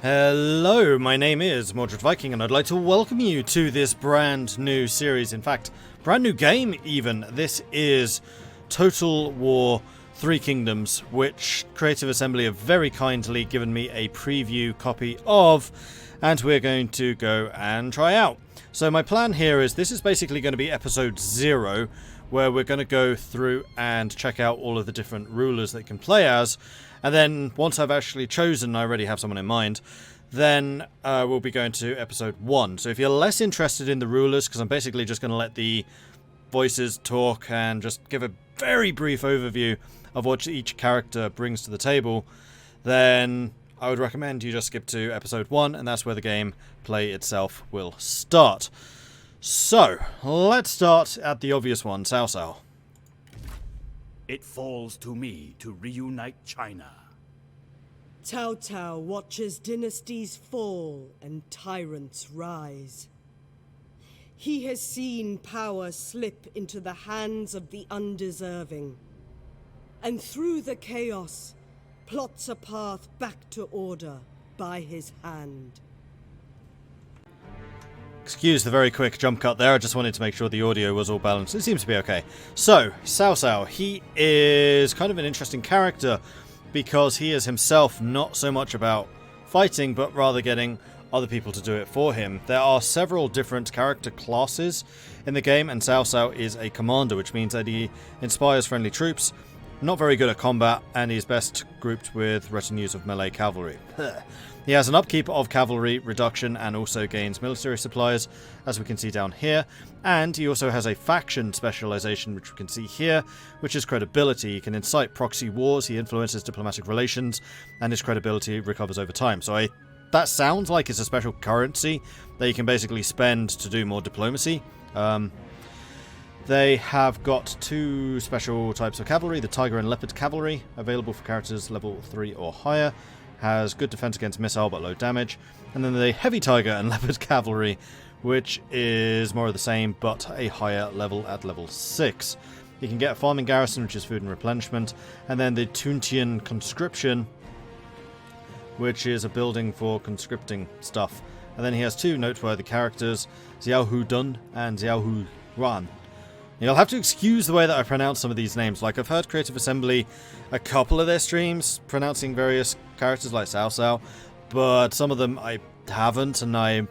Hello, my name is Mordred Viking, and I'd like to welcome you to this brand new series. In fact, brand new game even. This is Total War 3 Kingdoms, which Creative Assembly have very kindly given me a preview copy of, and we're going to go and try out. So my plan here is this is basically going to be episode 0, where we're going to go through and check out all of the different rulers that you can play as. And then, once I've actually chosen, I already have someone in mind, then we'll be going to episode 1. So if you're less interested in the rulers, because I'm basically just going to let the voices talk and just give a very brief overview of what each character brings to the table, then I would recommend you just skip to episode 1, and that's where the gameplay itself will start. So, let's start at the obvious one, Cao Cao. It falls to me to reunite China. Cao Cao watches dynasties fall and tyrants rise. He has seen power slip into the hands of the undeserving, and through the chaos, plots a path back to order by his hand. Excuse the very quick jump cut there, I just wanted to make sure the audio was all balanced. It seems to be okay. So, Cao Cao, he is kind of an interesting character because he is himself not so much about fighting, but rather getting other people to do it for him. There are several different character classes in the game, and Cao Cao is a commander, which means that he inspires friendly troops, not very good at combat, and he's best grouped with retinues of melee cavalry. He has an upkeep of cavalry reduction and also gains military supplies, as we can see down here. And he also has a faction specialization, which we can see here, which is credibility. He can incite proxy wars, he influences diplomatic relations, and his credibility recovers over time. So that sounds like it's a special currency that you can basically spend to do more diplomacy. They have got 2 special types of cavalry, the Tiger and Leopard cavalry, available for characters level 3 or higher. Has good defense against missile but low damage. And then the Heavy Tiger and Leopard cavalry, which is more of the same but a higher level at level 6. You can get a farming garrison, which is food and replenishment. And then the Tuntian conscription, which is a building for conscripting stuff. And then he has 2 noteworthy characters, Xiao Hu Dun and Xiao Hu Ruan. You'll have to excuse the way that I pronounce some of these names. Like, I've heard Creative Assembly, a couple of their streams, pronouncing various characters like Cao Cao, but some of them I haven't, and I'm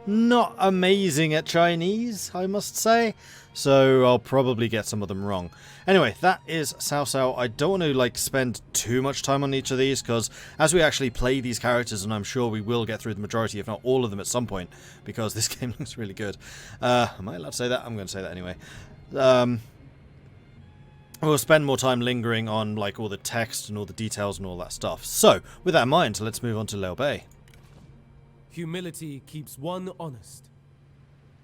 not amazing at Chinese, I must say, so I'll probably get some of them wrong. Anyway, that is Cao Cao. I don't want to, spend too much time on each of these, because as we actually play these characters, and I'm sure we will get through the majority, if not all of them at some point, because this game looks really good. Am I allowed to say that? I'm going to say that anyway. We'll spend more time lingering on all the text and all the details and all that stuff. So, with that in mind, let's move on to Liu Bei. Humility keeps one honest.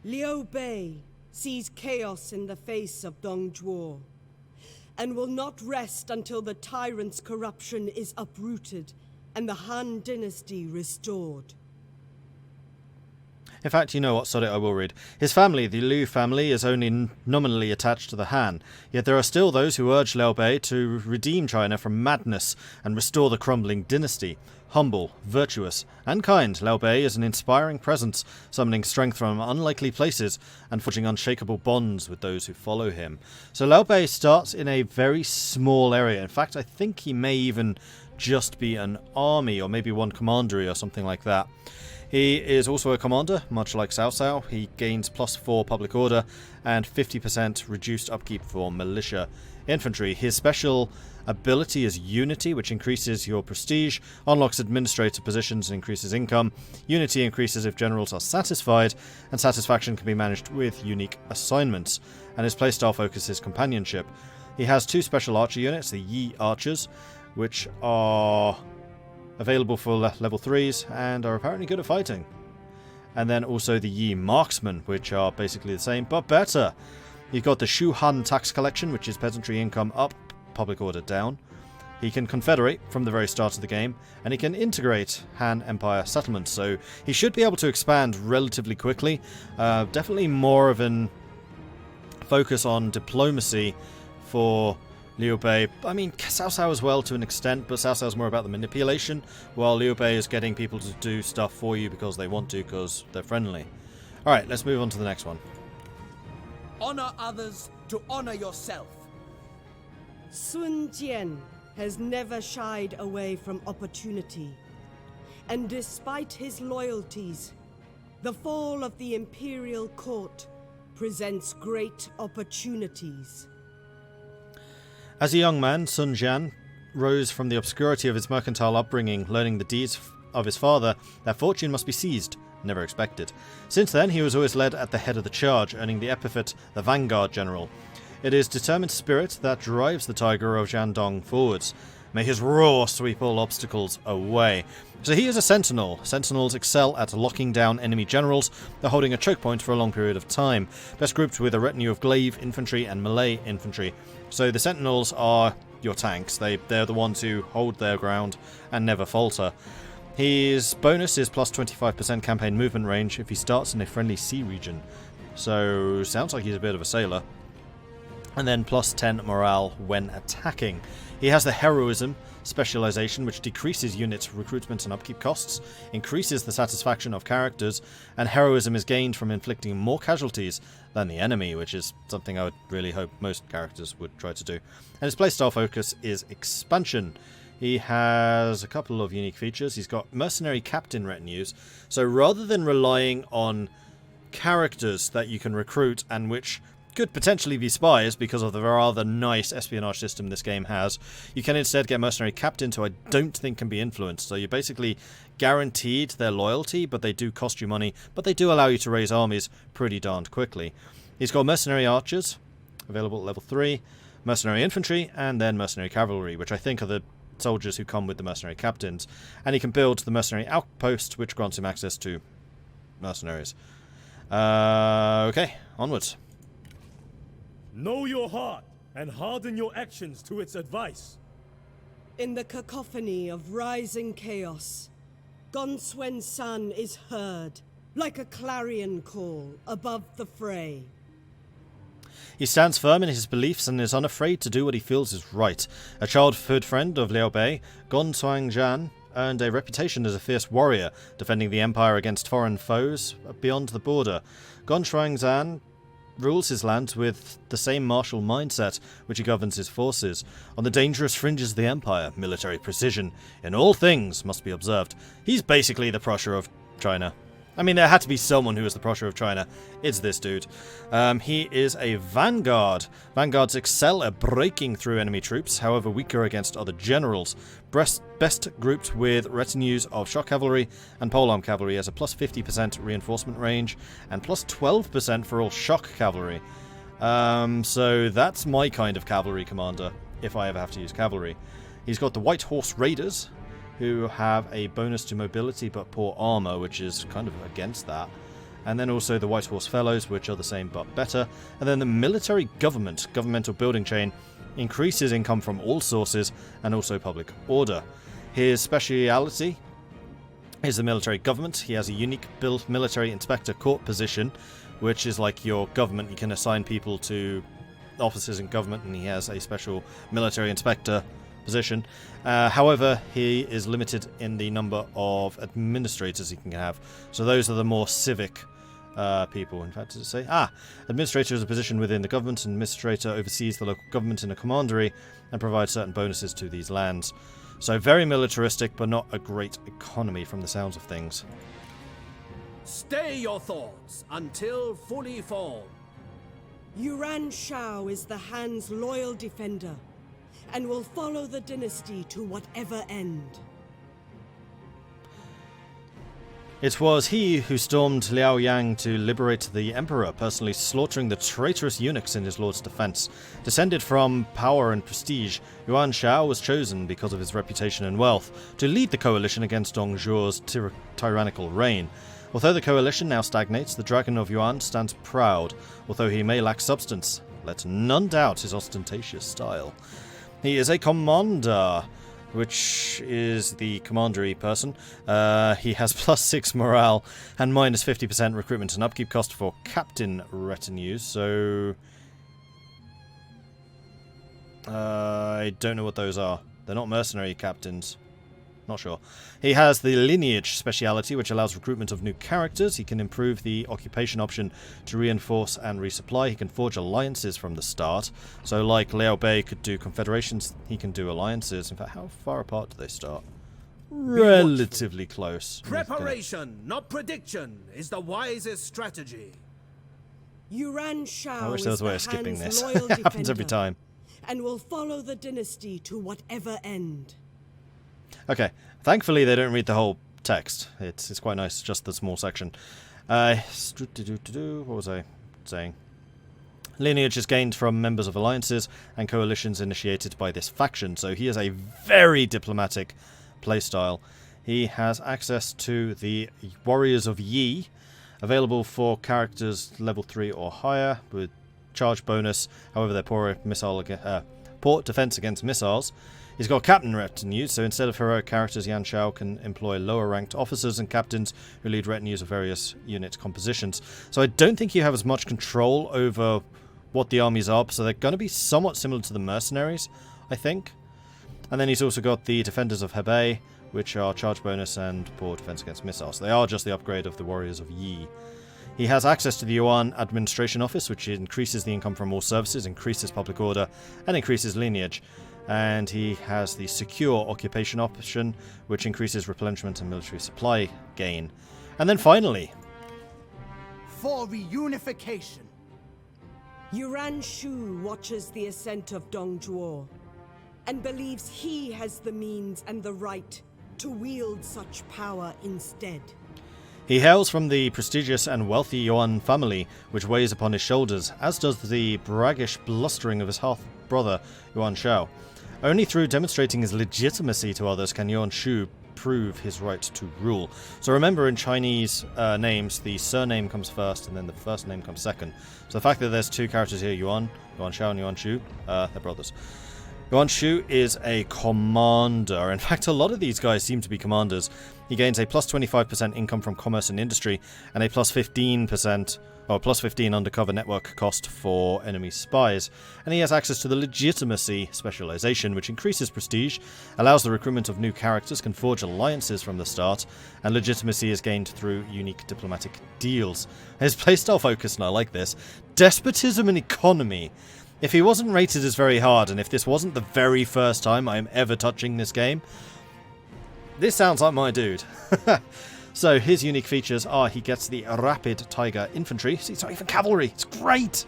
Liu Bei sees chaos in the face of Dong Zhuo, and will not rest until the tyrant's corruption is uprooted and the Han dynasty restored. In fact, you know what, sorry, I will read. His family, the Liu family, is only nominally attached to the Han, yet there are still those who urge Liu Bei to redeem China from madness and restore the crumbling dynasty. Humble, virtuous, and kind, Liu Bei is an inspiring presence, summoning strength from unlikely places and forging unshakable bonds with those who follow him. So Liu Bei starts in a very small area. In fact, I think he may even just be an army, or maybe one commandery or something like that. He is also a commander, much like Cao Cao. He gains +4 public order and 50% reduced upkeep for militia infantry. His special ability is Unity, which increases your prestige, unlocks administrative positions and increases income. Unity increases if generals are satisfied, and satisfaction can be managed with unique assignments. And his playstyle focuses companionship. He has 2 special archer units, the Yi Archers, which are available for level 3s and are apparently good at fighting. And then also the Yi Marksmen, which are basically the same but better. You've got the Shu Han tax collection, which is peasantry income up, public order down. He can confederate from the very start of the game, and he can integrate Han Empire settlements, so he should be able to expand relatively quickly. Definitely more of an focus on diplomacy for Liu Bei, I mean, Cao Cao as well to an extent, but Cao Cao's more about the manipulation, while Liu Bei is getting people to do stuff for you because they want to, because they're friendly. Alright, let's move on to the next one. Honor others to honor yourself. Sun Jian has never shied away from opportunity. And despite his loyalties, the fall of the imperial court presents great opportunities. As a young man, Sun Jian rose from the obscurity of his mercantile upbringing, learning the deeds of his father, that fortune must be seized, never expected. Since then, he was always led at the head of the charge, earning the epithet the Vanguard General. It is determined spirit that drives the Tiger of Jiandong forwards. May his roar sweep all obstacles away. So he is a sentinel. Sentinels excel at locking down enemy generals. They're holding a choke point for a long period of time. Best grouped with a retinue of glaive infantry and melee infantry. So the sentinels are your tanks. They're the ones who hold their ground and never falter. His bonus is plus 25% campaign movement range if he starts in a friendly sea region. So sounds like he's a bit of a sailor. And then plus 10 morale when attacking. He has the heroism specialization, which decreases unit recruitment and upkeep costs, increases the satisfaction of characters, and heroism is gained from inflicting more casualties than the enemy, which is something I would really hope most characters would try to do. And his playstyle focus is expansion. He has a couple of unique features. He's got mercenary captain retinues, so rather than relying on characters that you can recruit and which could potentially be spies because of the rather nice espionage system this game has, you can instead get mercenary captains who I don't think can be influenced. So you're basically guaranteed their loyalty, but they do cost you money, but they do allow you to raise armies pretty darned quickly. He's got mercenary archers, available at level 3, mercenary infantry, and then mercenary cavalry, which I think are the soldiers who come with the mercenary captains. And he can build the mercenary outpost, which grants him access to mercenaries. Okay, onwards. Know your heart and harden your actions to its advice. In the cacophony of rising chaos, Gongsuen's son is heard, like a clarion call above the fray. He stands firm in his beliefs and is unafraid to do what he feels is right. A childhood friend of Liu Bei, Jian earned a reputation as a fierce warrior, defending the empire against foreign foes beyond the border. Jian rules his lands with the same martial mindset which he governs his forces. On the dangerous fringes of the empire, military precision in all things must be observed. He's basically the Prussia of China. I mean, there had to be someone who was the Prussia of China. It's this dude. He is a vanguard. Vanguards excel at breaking through enemy troops, however weaker against other generals. Best grouped with retinues of shock cavalry and polearm cavalry as a plus 50% reinforcement range and plus 12% for all shock cavalry. So that's my kind of cavalry commander, if I ever have to use cavalry. He's got the White Horse Raiders, who have a bonus to mobility but poor armor, which is kind of against that. And then also the White Horse Fellows, which are the same but better. And then the military governmental building chain, increases income from all sources and also public order. His speciality is the military government. He has a unique built military inspector court position, which is like your government. You can assign people to offices in government, and he has a special military inspector position. However, he is limited in the number of administrators he can have. So those are the more civic people. In fact, does it say? Administrator is a position within the government. Administrator oversees the local government in a commandery and provides certain bonuses to these lands. So very militaristic, but not a great economy from the sounds of things. Stay your thoughts until fully formed. Yuan Shu is the Han's loyal defender, and will follow the dynasty to whatever end. It was he who stormed Liaoyang to liberate the emperor, personally slaughtering the traitorous eunuchs in his lord's defense. Descended from power and prestige, Yuan Shu was chosen because of his reputation and wealth to lead the coalition against Dong Zhuo's tyrannical reign. Although the coalition now stagnates, the Dragon of Yuan stands proud, although he may lack substance. Let none doubt his ostentatious style. He is a commander, which is the commandery person. He has plus 6 morale and minus 50% recruitment and upkeep cost for captain retinues. So I don't know what those are. They're not mercenary captains. Not sure. He has the lineage speciality, which allows recruitment of new characters. He can improve the occupation option to reinforce and resupply. He can forge alliances from the start. So like Liao Bei could do confederations, he can do alliances. In fact, how far apart do they start? Relatively close. Preparation, not prediction, is the wisest strategy. Yuan Shu I wish is there was a way the of skipping Han's this. loyal It happens every defender, time. and will follow the dynasty to whatever end. Okay, thankfully they don't read the whole text. It's quite nice, just the small section. What was I saying? Lineage is gained from members of alliances and coalitions initiated by this faction, so he has a very diplomatic playstyle. He has access to the Warriors of Yi, available for characters level 3 or higher, with charge bonus, however they're poor defense against missiles. He's got captain retinue, so instead of heroic characters, Yan Shao can employ lower ranked officers and captains who lead retinues of various unit compositions. So I don't think you have as much control over what the armies are, so they're going to be somewhat similar to the mercenaries, I think. And then he's also got the Defenders of Hebei, which are charge bonus and poor defense against missiles. They are just the upgrade of the Warriors of Yi. He has access to the Yuan Administration Office, which increases the income from all services, increases public order, and increases lineage. And he has the Secure Occupation option, which increases replenishment and military supply gain. And then finally, for reunification. Yuan Shu watches the ascent of Dong Zhuo, and believes he has the means and the right to wield such power instead. he hails from the prestigious and wealthy Yuan family, which weighs upon his shoulders, as does the braggish blustering of his half-brother, Yuan Shao. Only through demonstrating his legitimacy to others can Yuan Shu prove his right to rule. So remember, in Chinese names, the surname comes first and then the first name comes second. So the fact that there's two characters here, Yuan Shao and Yuan Shu, they're brothers. Yuan Shu is a commander. In fact, a lot of these guys seem to be commanders. He gains a plus 25% income from commerce and industry and a plus 15% or plus 15 undercover network cost for enemy spies. And he has access to the legitimacy specialization, which increases prestige, allows the recruitment of new characters, can forge alliances from the start, and legitimacy is gained through unique diplomatic deals. His playstyle focus, and I like this, despotism and economy. If he wasn't rated as very hard, and if this wasn't the very first time I'm ever touching this game, this sounds like my dude. So his unique features are he gets the Rapid Tiger Infantry, so it's not even cavalry, it's great,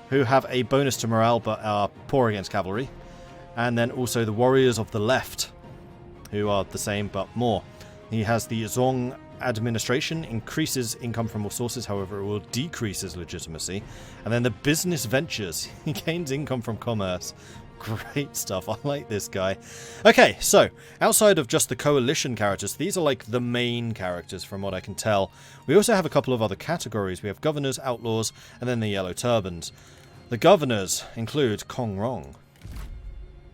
who have a bonus to morale but are poor against cavalry, and then also the Warriors of the Left, who are the same but more. He has the Zong Administration, increases income from all sources, however it will decrease his legitimacy. And then the Business Ventures, he gains income from commerce. Great stuff, I like this guy. Okay, so outside of just the coalition characters, these are like the main characters from what I can tell. We also have a couple of other categories. We have governors, outlaws, and then the yellow turbans. The governors include Kong Rong.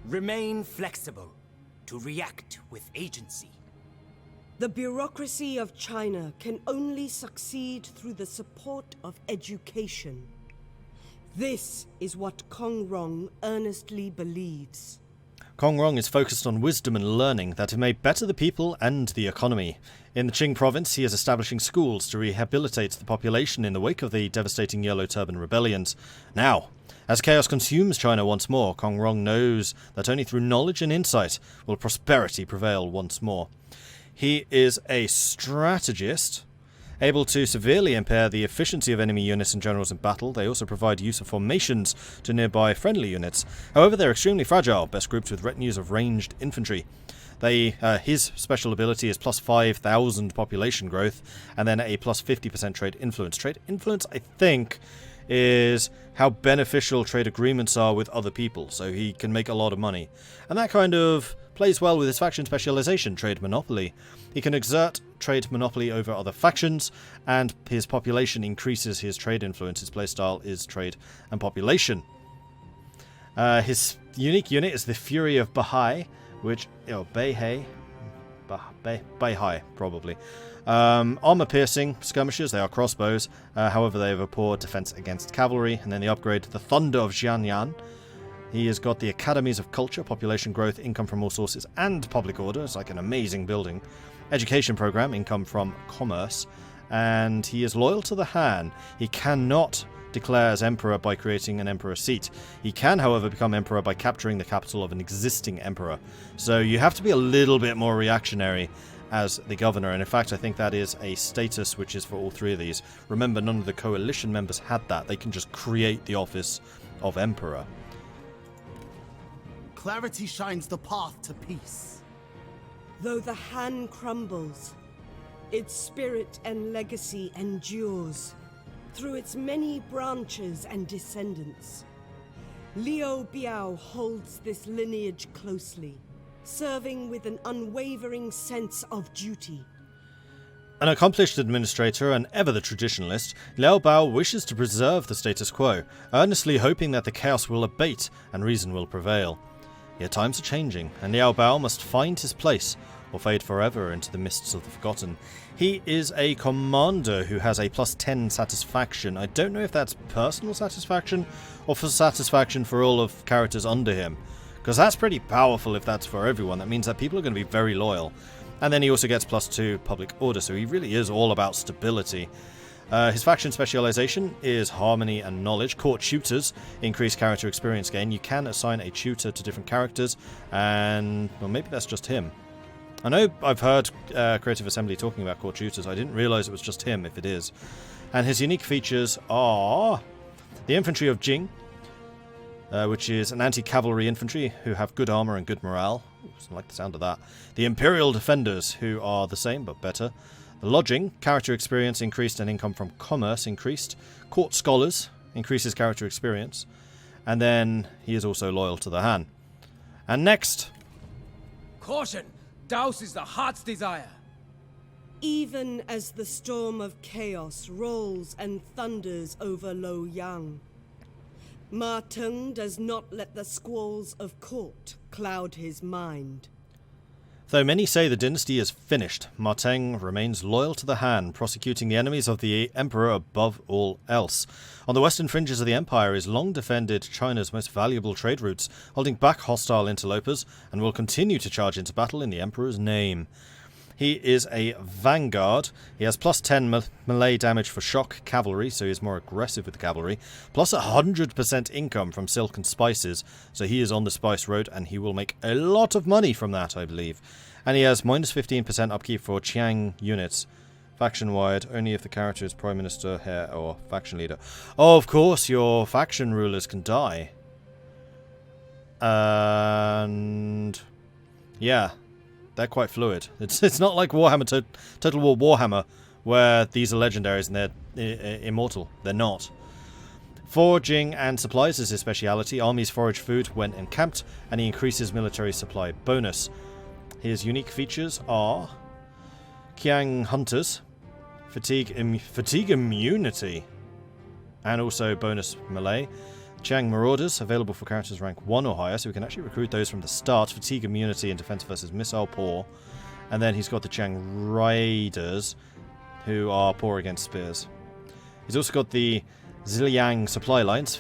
Remain flexible to react with agency. The bureaucracy of China can only succeed through the support of education. This is what Kong Rong earnestly believes. Kong Rong is focused on wisdom and learning that may better the people and the economy. In the Qing province, he is establishing schools to rehabilitate the population in the wake of the devastating Yellow Turban rebellions. Now, as chaos consumes China once more, Kong Rong knows that only through knowledge and insight will prosperity prevail once more. He is a strategist, able to severely impair the efficiency of enemy units and generals in battle. They also provide use of formations to nearby friendly units. However, they're extremely fragile, best grouped with retinues of ranged infantry. His special ability is plus 5,000 population growth, and then a plus 50% trade influence. Trade influence, I think, is how beneficial trade agreements are with other people, so he can make a lot of money. And that kind of plays well with his faction specialization, trade monopoly. He can exert trade monopoly over other factions, and his population increases his trade influence. His playstyle is trade and population. His unique unit is the Fury of Bahai, which, Beihai, probably. Armor-piercing skirmishers, they are crossbows, however they have a poor defense against cavalry. And then the upgrade, the Thunder of Jiang Yan, He has got the Academies of Culture, Population Growth, Income from All Sources, and Public Order. It's like an amazing building. Education Program, Income from Commerce. And he is loyal to the Han. He cannot declare as Emperor by creating an Emperor seat. He can, however, become Emperor by capturing the capital of an existing Emperor. So you have to be a little bit more reactionary as the governor, and in fact I think that is a status which is for all three of these. Remember, none of the coalition members had that. They can just create the office of Emperor. Clarity shines the path to peace. Though the Han crumbles, its spirit and legacy endures through its many branches and descendants. Liu Biao holds this lineage closely, serving with an unwavering sense of duty. An accomplished administrator and ever the traditionalist, Liu Bao wishes to preserve the status quo, earnestly hoping that the chaos will abate and reason will prevail. Yet times are changing, and Liu Bao must find his place, or fade forever into the mists of the forgotten. He is a commander who has a +10 satisfaction. I don't know if that's personal satisfaction, or for satisfaction for all of characters under him. Because that's pretty powerful if that's for everyone. That means that people are going to be very loyal. And then he also gets +2 public order, so he really is all about stability. His faction specialization is harmony and knowledge. Court tutors increase character experience gain. You can assign a tutor to different characters, and well, maybe that's just him. I know I've heard Creative Assembly talking about court tutors. I didn't realize it was just him, if it is. And his unique features are the infantry of Jing, which is an anti-cavalry infantry who have good armor and good morale. Ooh, I like the sound of that. The Imperial Defenders, who are the same but better. The Lodging, character experience increased and income from commerce increased. Court Scholars, increases character experience. And then he is also loyal to the Han. And next... Caution! Douses the heart's desire! Even as the storm of chaos rolls and thunders over Luoyang, Ma Teng does not let the squalls of court cloud his mind. Though many say the dynasty is finished, Ma Teng remains loyal to the Han, prosecuting the enemies of the Emperor above all else. On the western fringes of the Empire is long defended China's most valuable trade routes, holding back hostile interlopers, and will continue to charge into battle in the Emperor's name. He is a vanguard. He has +10 melee damage for shock cavalry, so he's more aggressive with the cavalry. Plus 100% income from silk and spices, so he is on the spice road, and he will make a lot of money from that, I believe. And he has -15% upkeep for Qiang units. Faction-wide, only if the character is Prime Minister, Heir, or Faction Leader. Oh, of course, your faction rulers can die. And... yeah. They're quite fluid. It's not like Warhammer Total War Warhammer, where these are legendaries and they're immortal. They're not. Foraging and supplies is his speciality. Armies forage food when encamped, and he increases military supply bonus. His unique features are Qiang Hunters, fatigue immunity, and also bonus melee. Jiang Marauders, available for characters rank 1 or higher, so we can actually recruit those from the start. Fatigue immunity and defense versus missile poor. And then he's got the Jiang Raiders, who are poor against spears. He's also got the Ziliang supply lines.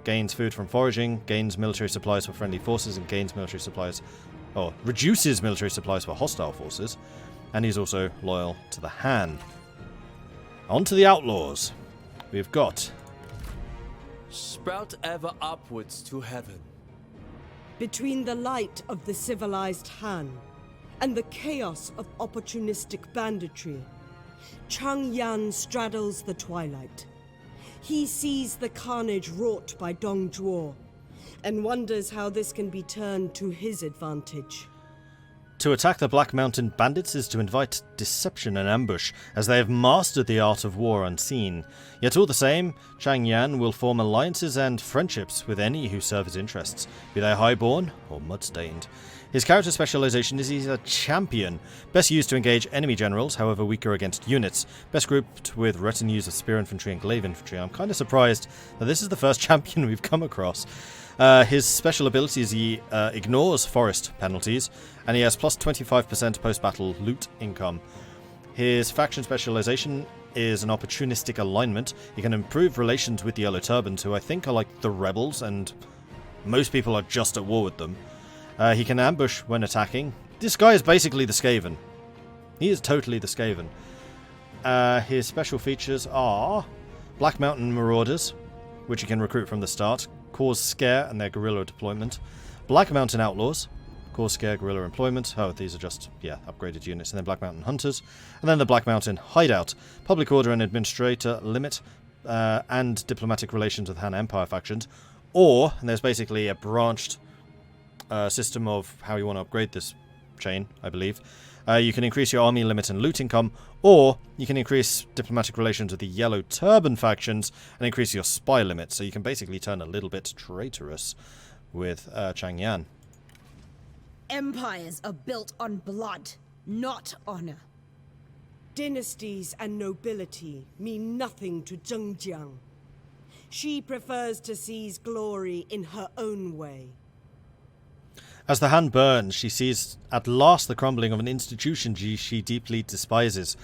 Gains food from foraging, gains military supplies for friendly forces, and gains military supplies, or reduces military supplies for hostile forces. And he's also loyal to the Han. On to the outlaws. We've got... Sprout ever upwards to heaven. Between the light of the civilized Han and the chaos of opportunistic banditry, Jiang Yan straddles the twilight. He sees the carnage wrought by Dong Zhuo and wonders how this can be turned to his advantage. To attack the Black Mountain bandits is to invite deception and ambush, as they have mastered the art of war unseen. Yet all the same, Jiang Yan will form alliances and friendships with any who serve his interests, be they highborn or mud-stained. His character specialization is he's a champion, best used to engage enemy generals, however weaker against units, best grouped with retinues of spear infantry and glaive infantry. I'm kind of surprised that this is the first champion we've come across. His special ability is he ignores forest penalties, and he has plus 25% post-battle loot income. His faction specialization is an opportunistic alignment. He can improve relations with the Yellow Turbans, who I think are like the rebels, and Most people are just at war with them. He can ambush when attacking. This guy is basically the Skaven. He is totally the Skaven. His special features are Black Mountain Marauders, which you can recruit from the start, cause scare and their guerrilla deployment. Black Mountain Outlaws, cause scare, guerrilla employment. Oh, these are just, upgraded units. And then Black Mountain Hunters. And then the Black Mountain Hideout, public order and administrator limit, and diplomatic relations with Han Empire factions. Or, and there's basically a branched system of how you want to upgrade this chain, I believe. You can increase your army limit and loot income, or you can increase diplomatic relations with the Yellow Turban factions and increase your spy limit. So you can basically turn a little bit traitorous with Jiang Yan. Empires are built on blood, not honor. Dynasties and nobility mean nothing to Jiang Jiang. She prefers to seize glory in her own way. As the hand burns, she sees at last the crumbling of an institution she deeply despises.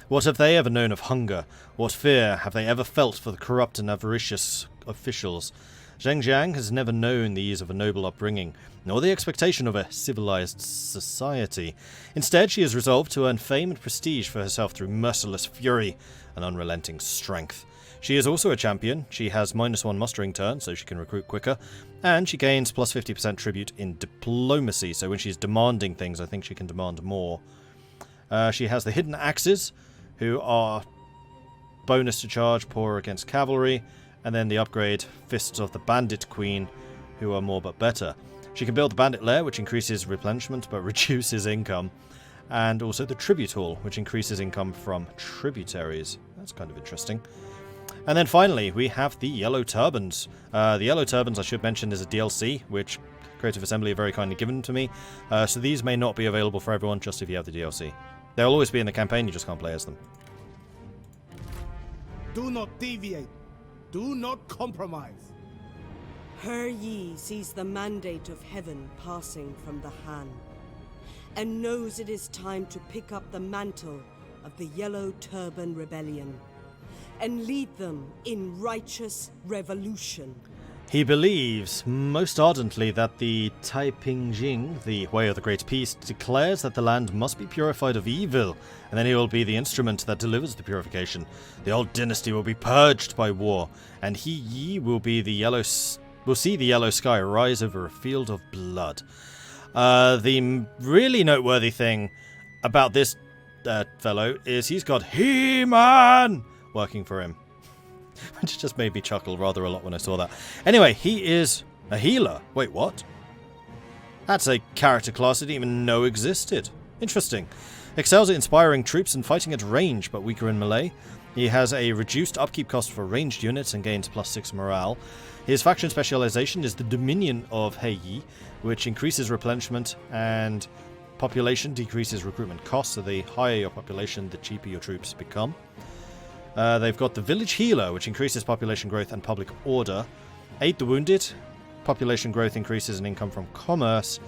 What have they ever known of hunger? What fear have they ever felt for the corrupt and avaricious officials? Jiang Jiang has never known the ease of a noble upbringing, nor the expectation of a civilized society. Instead, she is resolved to earn fame and prestige for herself through merciless fury and unrelenting strength. She is also a champion. She has -1 mustering turn, so she can recruit quicker, and she gains plus 50% tribute in diplomacy, so when she's demanding things, I think she can demand more. She has the hidden axes, who are bonus to charge, poor against cavalry, and then the upgrade Fists of the Bandit Queen, who are more but better. She can build the Bandit Lair, which increases replenishment but reduces income, and also the Tribute Hall, which increases income from tributaries. That's kind of interesting. And then finally, we have the Yellow Turbans. The Yellow Turbans, I should mention, is a DLC, which Creative Assembly have very kindly given to me. So these may not be available for everyone, just if you have the DLC. They'll always be in the campaign, you just can't play as them. Do not deviate. Do not compromise. Her Yi sees the mandate of heaven passing from the Han, and knows it is time to pick up the mantle of the Yellow Turban Rebellion and lead them in righteous revolution. He believes most ardently that the Taiping Jing, the Way of the Great Peace, declares that the land must be purified of evil, and then he will be the instrument that delivers the purification. The old dynasty will be purged by war, and Yi will be will see the yellow sky rise over a field of blood. The really noteworthy thing about this fellow is he's got He-Man working for him, which just made me chuckle rather a lot when I saw that. Anyway, he is a healer. Wait, what? That's a character class I didn't even know existed. Interesting. Excels at inspiring troops and fighting at range, but weaker in melee. He has a reduced upkeep cost for ranged units and gains +6 morale. His faction specialization is the Dominion of Heiyi, which increases replenishment and population, decreases recruitment costs, so the higher your population, the cheaper your troops become. They've got the Village Healer, which increases population growth and public order. Aid the Wounded. Population growth increases in income from commerce.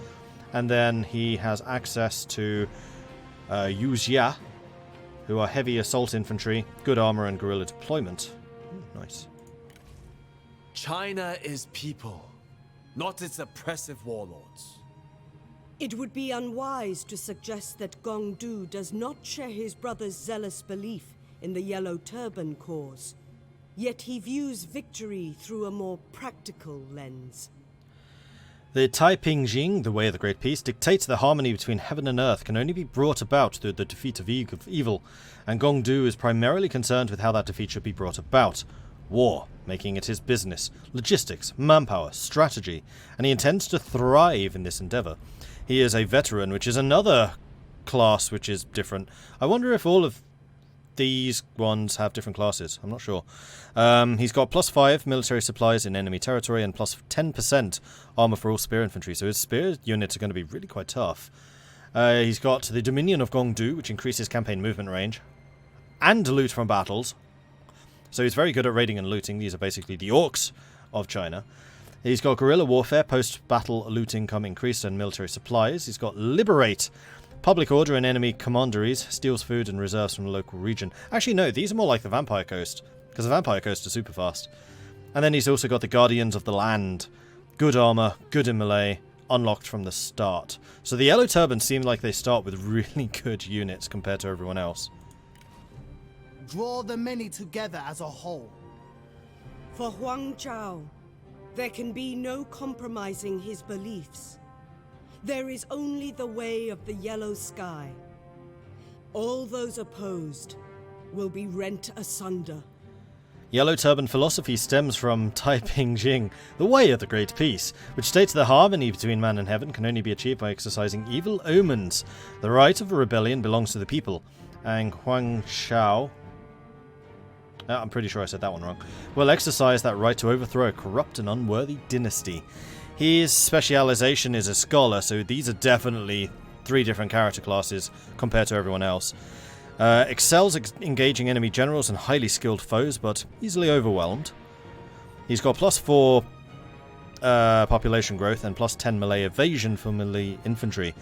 And then he has access to Yuzhia, who are heavy assault infantry, good armor, and guerrilla deployment. Ooh, nice. China is people, not its oppressive warlords. It would be unwise to suggest that Gongdo does not share his brother's zealous belief in the Yellow Turban cause, yet he views victory through a more practical lens. The Taiping Jing, the Way of the Great Peace, dictates the harmony between heaven and earth can only be brought about through the defeat of evil, and Gongdo is primarily concerned with how that defeat should be brought about. War, making it his business, logistics, manpower, strategy, and he intends to thrive in this endeavor. He is a veteran, which is another class which is different. I wonder if all of these ones have different classes. I'm not sure. He's got +5 military supplies in enemy territory and +10% armor for all spear infantry, so his spear units are going to be really quite tough. He's got the Dominion of Gongdo, which increases campaign movement range and loot from battles. So he's very good at raiding and looting. These are basically the orcs of China. He's got guerrilla warfare, post-battle loot income increase, and military supplies. He's got Liberate, public order and enemy commanderies, steals food and reserves from the local region. Actually, no, these are more like the Vampire Coast, because the Vampire Coast is super fast. And then he's also got the Guardians of the Land. good armor, good in melee, unlocked from the start. So the Yellow Turban seem like they start with really good units compared to everyone else. Draw the many together as a whole. For Huang Zhao, there can be no compromising his beliefs. There is only the way of the yellow sky. All those opposed will be rent asunder. Yellow Turban philosophy stems from Taiping Jing, the way of the Great Peace, which states the harmony between man and heaven can only be achieved by exercising evil omens. The right of a rebellion belongs to the people, and Huang Shao, I'm pretty sure I said that one wrong, will exercise that right to overthrow a corrupt and unworthy dynasty. His specialization is a scholar, so these are definitely 3 different character classes compared to everyone else. Excels engaging enemy generals and highly skilled foes, but easily overwhelmed. He's got +4 population growth and +10 melee evasion for melee infantry.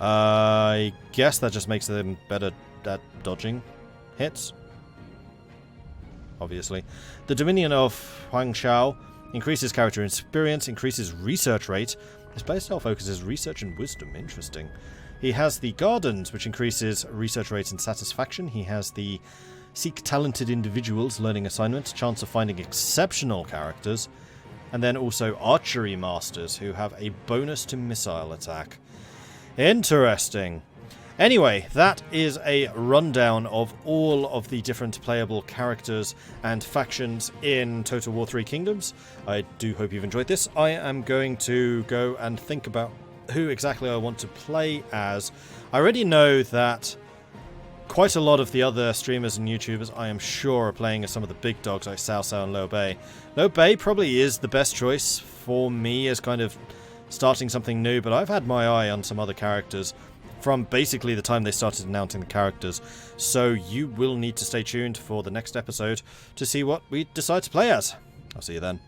I guess that just makes them better at dodging hits. Obviously. The Dominion of Huang Shao increases character experience, increases research rate. His playstyle focuses research and wisdom. Interesting. He has the Gardens, which increases research rate and satisfaction. He has the Seek Talented Individuals learning assignment, chance of finding exceptional characters, and then also Archery Masters, who have a bonus to missile attack. Interesting. Anyway, that is a rundown of all of the different playable characters and factions in Total War 3 Kingdoms. I do hope you've enjoyed this. I am going to go and think about who exactly I want to play as. I already know that quite a lot of the other streamers and YouTubers, I am sure, are playing as some of the big dogs like Cao Cao and Liu Bei. Liu Bei probably is the best choice for me as kind of starting something new, but I've had my eye on some other characters from basically the time they started announcing the characters, so you will need to stay tuned for the next episode to see what we decide to play as. I'll see you then.